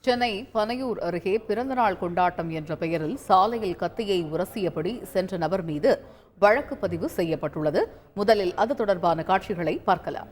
சென்னை பனையூர் அருகே பிறந்தநாள் கொண்டாட்டம் என்ற பெயரில் சாலையில் கத்தியை உரசியபடி சென்ற நபர் மீது வழக்கு பதிவு செய்யப்பட்டுள்ளது. முதலில் அது தொடர்பான காட்சிகளை பார்க்கலாம்.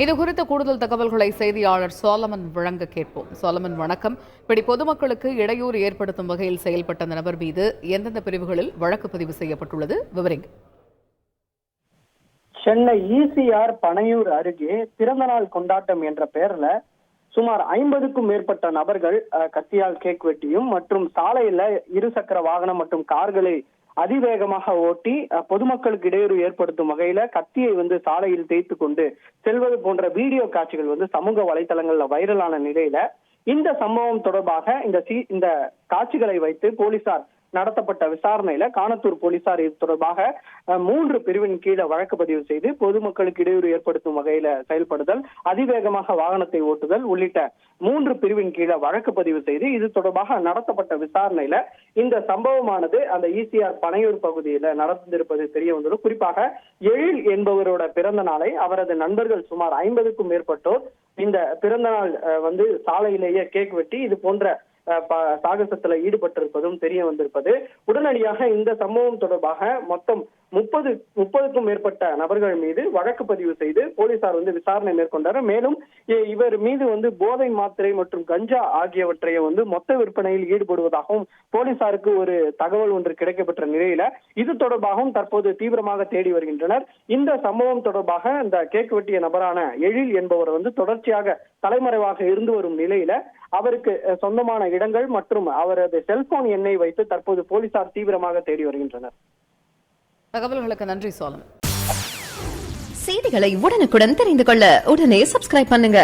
இது குறித்த கூடுதல் தகவல்களை செய்தியாளர் சோலமன் வழங்க கேட்போம். சோலமன், வணக்கம். இப்படி பொதுமக்களுக்கு இடையூறு ஏற்படுத்தும் வகையில் செயல்பட்ட அந்த நபர் மீது எந்தெந்த பிரிவுகளில் வழக்கு பதிவு செய்யப்பட்டுள்ளது? விவரிங்க. சென்னை ஈசிஆர் பனையூர் அருகே பிறந்தநாள் கொண்டாட்டம் என்ற பெயர்ல சுமார் 50க்கும் மேற்பட்ட நபர்கள் கத்தியால் கேக் வெட்டியும் மற்றும் சாலையில இருசக்கர வாகனம் மற்றும் கார்களை அதிவேகமாக ஓட்டி பொதுமக்களுக்கு இடையூறு ஏற்படுத்தும் வகையில கத்தியை சாலையில் தேய்த்து கொண்டு செல்வது போன்ற வீடியோ காட்சிகள் சமூக வலைதளங்கள்ல வைரலான நிலையில இந்த சம்பவம் தொடர்பாக இந்த காட்சிகளை வைத்து போலீசார் நடத்தப்பட்ட விசாரணையில காணத்தூர் போலீசார் இது தொடர்பாக 3 பிரிவின் கீழே வழக்கு பதிவு செய்து பொதுமக்களுக்கு இடையூறு ஏற்படுத்தும் வகையில செயல்படுதல், அதிவேகமாக வாகனத்தை ஓட்டுதல் உள்ளிட்ட 3 பிரிவின் கீழே வழக்கு பதிவு செய்து இது தொடர்பாக நடத்தப்பட்ட விசாரணையில இந்த சம்பவமானது அந்த ஈசிஆர் பனையூர் பகுதியில நடந்திருப்பது தெரிய வந்தது. குறிப்பாக எழில் என்பவரோட பிறந்த நாளை அவரது நண்பர்கள் சுமார் 50க்கும் மேற்பட்டோர் இந்த பிறந்த நாள் சாலையிலேயே கேக் வெட்டி இது போன்ற சாகசத்துல ஈடுபட்டிருப்பதும் தெரிய வந்திருப்பது. உடனடியாக இந்த சம்பவம் தொடர்பாக மொத்தம் 30க்கும் மேற்பட்ட நபர்கள் மீது வழக்கு பதிவு செய்து போலீசார் விசாரணை மேற்கொண்டார். மேலும் இவர் மீது போதை மாத்திரை மற்றும் கஞ்சா ஆகியவற்றை மொத்த விற்பனையில் ஈடுபடுவதாகவும் போலீசாருக்கு ஒரு தகவல் ஒன்று கிடைக்கப்பட்ட நிலையில இது தொடர்பாகவும் தற்போது தீவிரமாக தேடி வருகின்றனர். இந்த சம்பவம் தொடர்பாக இந்த கேக் வெட்டிய நபரான எழில் என்பவர் தொடர்ச்சியாக தலைமறைவாக இருந்து வரும் நிலையில அவருக்கு சொந்தமான இடங்கள் மற்றும் அவரது செல்போன் எண்ணை வைத்து தற்போது போலீசார் தீவிரமாக தேடி வருகின்றனர். தகவல்களுக்கு நன்றி சோலம். செய்திகளை உடனுக்குடன் தெரிந்து கொள்ள உடனே சப்ஸ்கிரைப் பண்ணுங்க.